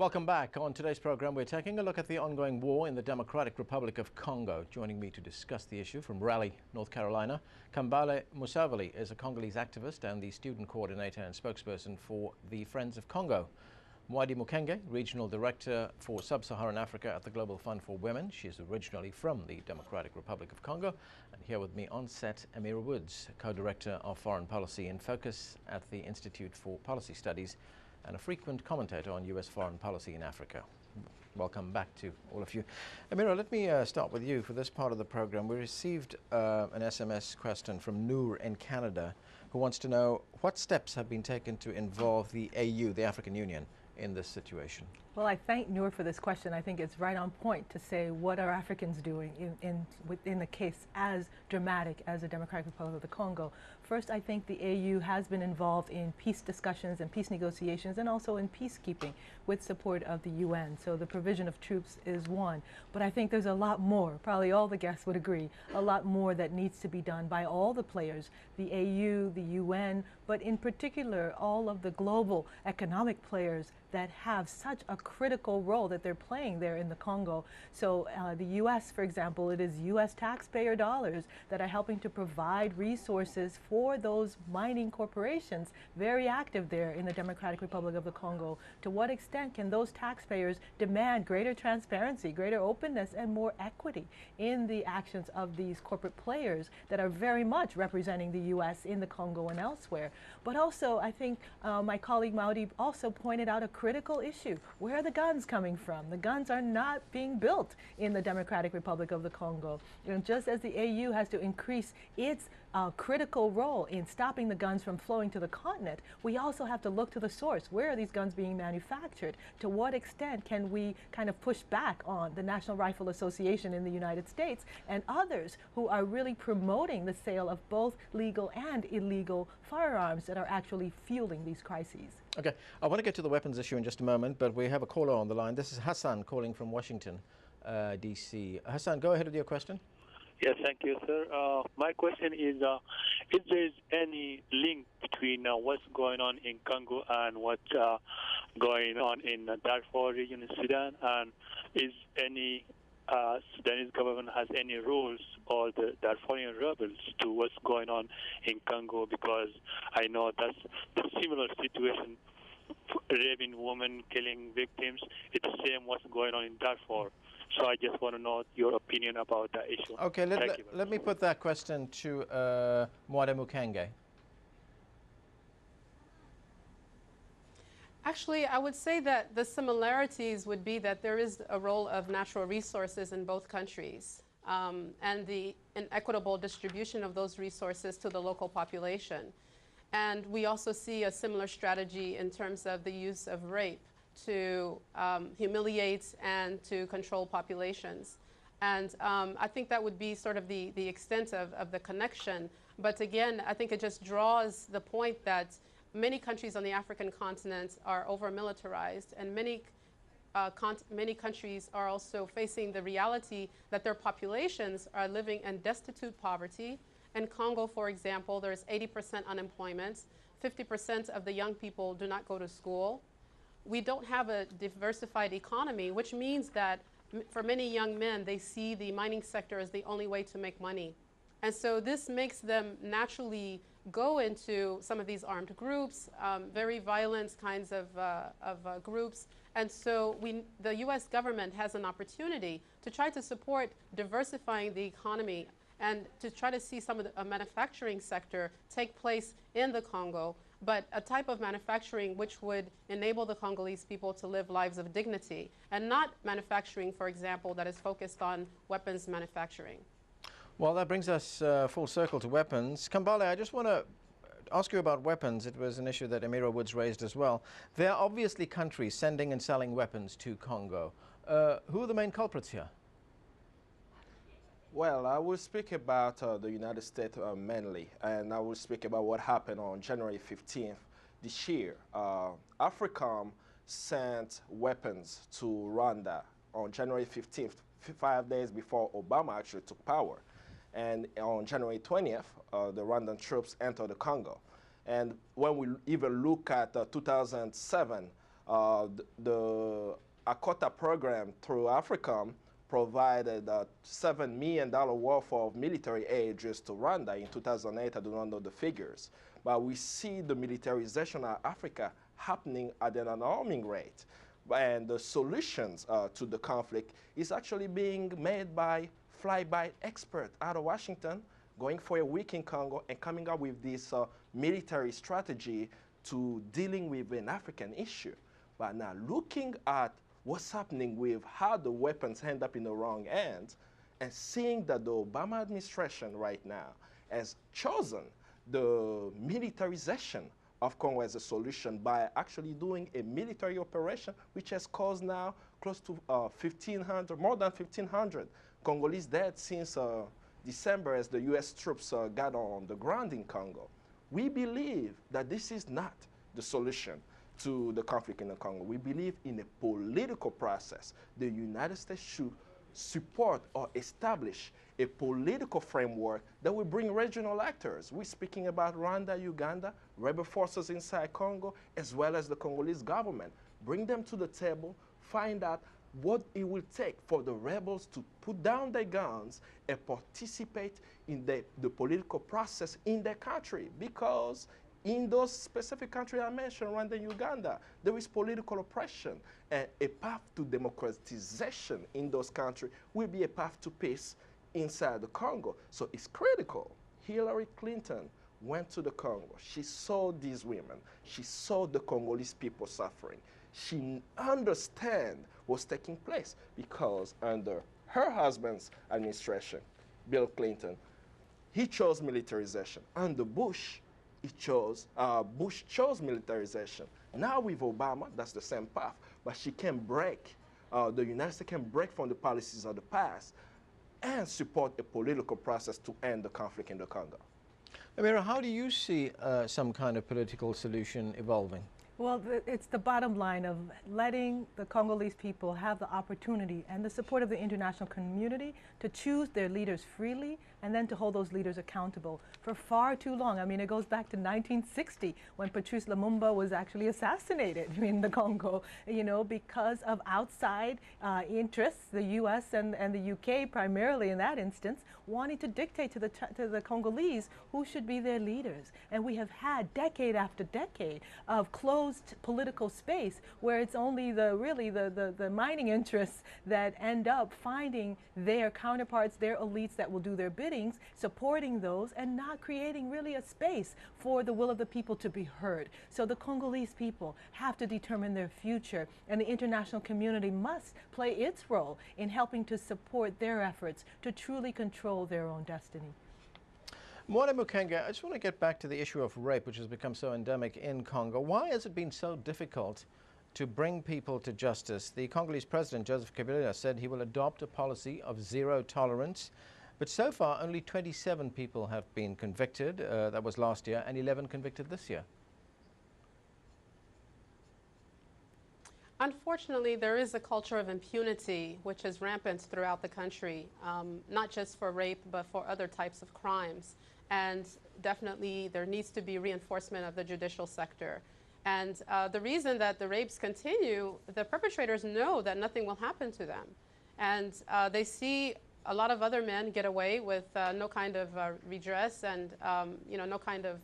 Welcome back. On today's program, we're taking a look at the ongoing war in the Democratic Republic of Congo. Joining me to discuss the issue from Raleigh, North Carolina, Kambale Musavali is a Congolese activist and the student coordinator and spokesperson for the Friends of Congo. Mwadi Mukenge, Regional Director for Sub-Saharan Africa at the Global Fund for Women. She is originally from the Democratic Republic of Congo. And here with me on set, Amira Woods, Co-Director of Foreign Policy in Focus at the Institute for Policy Studies and a frequent commentator on U.S. foreign policy in Africa. Welcome back to all of you. Amira, let me start with you for this part of the program. We received an SMS question from Noor in Canada, who wants to know what steps have been taken to involve the AU, the African Union, in this situation. Well, I thank Noor for this question. I think it's right on point to say, what are Africans doing within the case as dramatic as the Democratic Republic of the Congo? First, I think the AU has been involved in peace discussions and peace negotiations and also in peacekeeping with support of the UN. So the provision of troops is one. But I think there's a lot more, probably all the guests would agree, a lot more that needs to be done by all the players, the AU, the UN, but in particular all of the global economic players that have such a critical role that they're playing there in the Congo. So the US, for example, it is US taxpayer dollars that are helping to provide resources for those mining corporations very active there in the Democratic Republic of the Congo. To what extent can those taxpayers demand greater transparency, greater openness, and more equity in the actions of these corporate players that are very much representing the US in the Congo and elsewhere? But also, I think my colleague Maudi also pointed out a critical issue. Where are the guns coming from? The guns are not being built in the Democratic Republic of the Congo. And just as the AU has to increase its critical role in stopping the guns from flowing to the continent, we also have to look to the source. Where are these guns being manufactured? To what extent can we kind of push back on the National Rifle Association in the United States and others who are really promoting the sale of both legal and illegal firearms that are actually fueling these crises? Okay, I want to get to the weapons issue in just a moment, but we have a caller on the line. This is Hassan calling from Washington, D.C. Hassan, go ahead with your question. Yes, thank you, sir. My question is, if there is any link between what's going on in Congo and what's going on in the Darfur region in Sudan, and is any Sudanese government has any rules or the Darfurian rebels to what's going on in Congo, because I know that's a similar situation, raping women, killing victims. It's the same what's going on in Darfur. So I just want to know your opinion about that issue. Okay, let me put that question to Mwadi Mukenge. Actually, I would say that the similarities would be that there is a role of natural resources in both countries, and the inequitable distribution of those resources to the local population. And we also see a similar strategy in terms of the use of rape to humiliate and to control populations. And I think that would be sort of the extent of the connection. But again, I think it just draws the point that many countries on the African continent are over-militarized, and many countries are also facing the reality that their populations are living in destitute poverty. In Congo, for example, there's 80% unemployment. 50% of the young people do not go to school. We don't have a diversified economy, which means that for many young men, they see the mining sector as the only way to make money. And so this makes them naturally go into some of these armed groups, very violent kinds of groups. And so the US government has an opportunity to try to support diversifying the economy and to try to see some of the manufacturing sector take place in the Congo, but a type of manufacturing which would enable the Congolese people to live lives of dignity, and not manufacturing, for example, that is focused on weapons manufacturing. Well, that brings us full circle to weapons. Kambale, I just want to ask you about weapons. It was an issue that Amira Woods raised as well. There are obviously countries sending and selling weapons to Congo. Who are the main culprits here? Well, I will speak about the United States mainly, and I will speak about what happened on January 15th this year. AFRICOM sent weapons to Rwanda on January 15th, 5 days before Obama actually took power. And on January 20th, the Rwandan troops entered the Congo. And when we even look at 2007, The Akota program through AFRICOM provided $7 million worth of military aid just to Rwanda in 2008. I do not know the figures. But we see the militarization of Africa happening at an alarming rate. And the solutions to the conflict is actually being made by fly-by experts out of Washington, going for a week in Congo and coming up with this military strategy to dealing with an African issue. But now looking at what's happening with how the weapons end up in the wrong hands and seeing that the Obama administration right now has chosen the militarization of Congo as a solution by actually doing a military operation which has caused now close to 1,500, more than 1,500 Congolese dead since December as the US troops got on the ground in Congo. We believe that this is not the solution to the conflict in the Congo. We believe in a political process. The United States should support or establish a political framework that will bring regional actors. We're speaking about Rwanda, Uganda, rebel forces inside Congo, as well as the Congolese government. Bring them to the table, find out what it will take for the rebels to put down their guns and participate in the political process in their country. Because in those specific countries I mentioned, Rwanda and Uganda, there is political oppression. And a path to democratization in those countries will be a path to peace inside the Congo. So it's critical. Hillary Clinton went to the Congo. She saw these women. She saw the Congolese people suffering. She understands what's taking place because under her husband's administration, Bill Clinton, he chose militarization. Under Bush, Bush chose militarization. Now with Obama, that's the same path, but she can break, the United States can break from the policies of the past and support a political process to end the conflict in the Congo. Amira, how do you see some kind of political solution evolving? Well, it's the bottom line of letting the Congolese people have the opportunity and the support of the international community to choose their leaders freely and then to hold those leaders accountable for far too long. I mean, it goes back to 1960 when Patrice Lumumba was actually assassinated in the Congo, you know, because of outside interests, the US and the UK primarily in that instance, wanting to dictate to the Congolese who should be their leaders. And we have had decade after decade of closed political space where it's only the mining interests that end up finding their counterparts, their elites that will do their biddings, supporting those and not creating really a space for the will of the people to be heard. So the Congolese people have to determine their future, and the international community must play its role in helping to support their efforts to truly control their own destiny. Mwale Mukenga, I just want to get back to the issue of rape, which has become so endemic in Congo. Why has it been so difficult to bring people to justice? The Congolese president, Joseph Kabila, said he will adopt a policy of zero tolerance. But so far, only 27 people have been convicted. That was last year, and 11 convicted this year. Unfortunately, there is a culture of impunity which is rampant throughout the country, not just for rape, but for other types of crimes. And definitely there needs to be reinforcement of the judicial sector. And the reason that the rapes continue, the perpetrators know that nothing will happen to them. And they see a lot of other men get away with no kind of redress and no kind of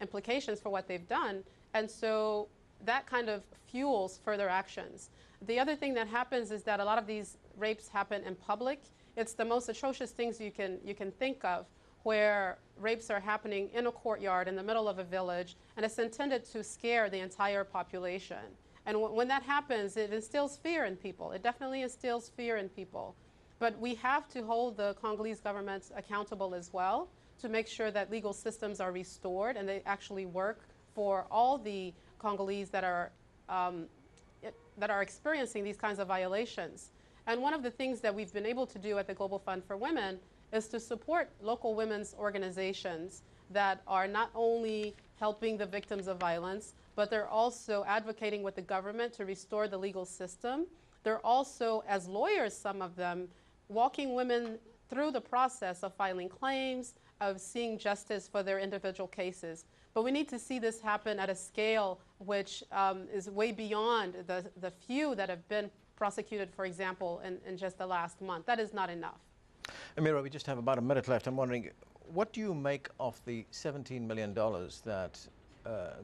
implications for what they've done. And so that kind of fuels further actions. The other thing that happens is that a lot of these rapes happen in public. It's the most atrocious things you can think of, where rapes are happening in a courtyard in the middle of a village, and it's intended to scare the entire population. And when that happens, it instills fear in people. It definitely instills fear in people. But we have to hold the Congolese government accountable as well to make sure that legal systems are restored and they actually work for all the Congolese that are experiencing these kinds of violations. And one of the things that we've been able to do at the Global Fund for Women is to support local women's organizations that are not only helping the victims of violence, but they're also advocating with the government to restore the legal system. They're also, as lawyers, some of them, walking women through the process of filing claims, of seeing justice for their individual cases. But we need to see this happen at a scale which is way beyond the few that have been prosecuted, for example, in just the last month. That is not enough. Amira, we just have about a minute left. I'm wondering, what do you make of the $17 million that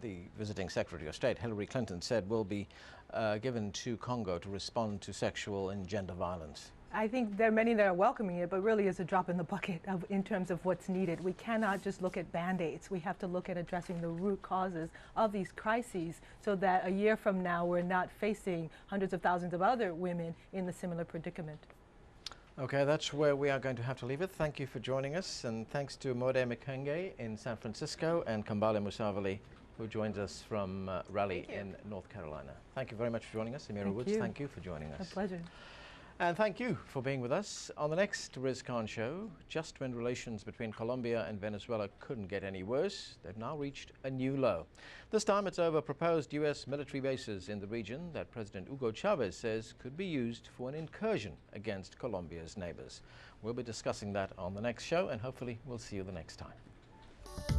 the visiting Secretary of State, Hillary Clinton, said will be given to Congo to respond to sexual and gender violence? I think there are many that are welcoming it, but really it's a drop in the bucket in terms of what's needed. We cannot just look at Band-Aids. We have to look at addressing the root causes of these crises so that a year from now we're not facing hundreds of thousands of other women in the similar predicament. Okay, that's where we are going to have to leave it. Thank you for joining us, and thanks to Mode Mekenge in San Francisco and Kambale Musavali, who joins us from Raleigh in North Carolina. Thank you very much for joining us. Amira Woods, thank you for joining us. A pleasure. And thank you for being with us. On the next Riz Khan show, just when relations between Colombia and Venezuela couldn't get any worse, they've now reached a new low. This time it's over proposed US military bases in the region that President Hugo Chavez says could be used for an incursion against Colombia's neighbors. We'll be discussing that on the next show, and hopefully we'll see you the next time.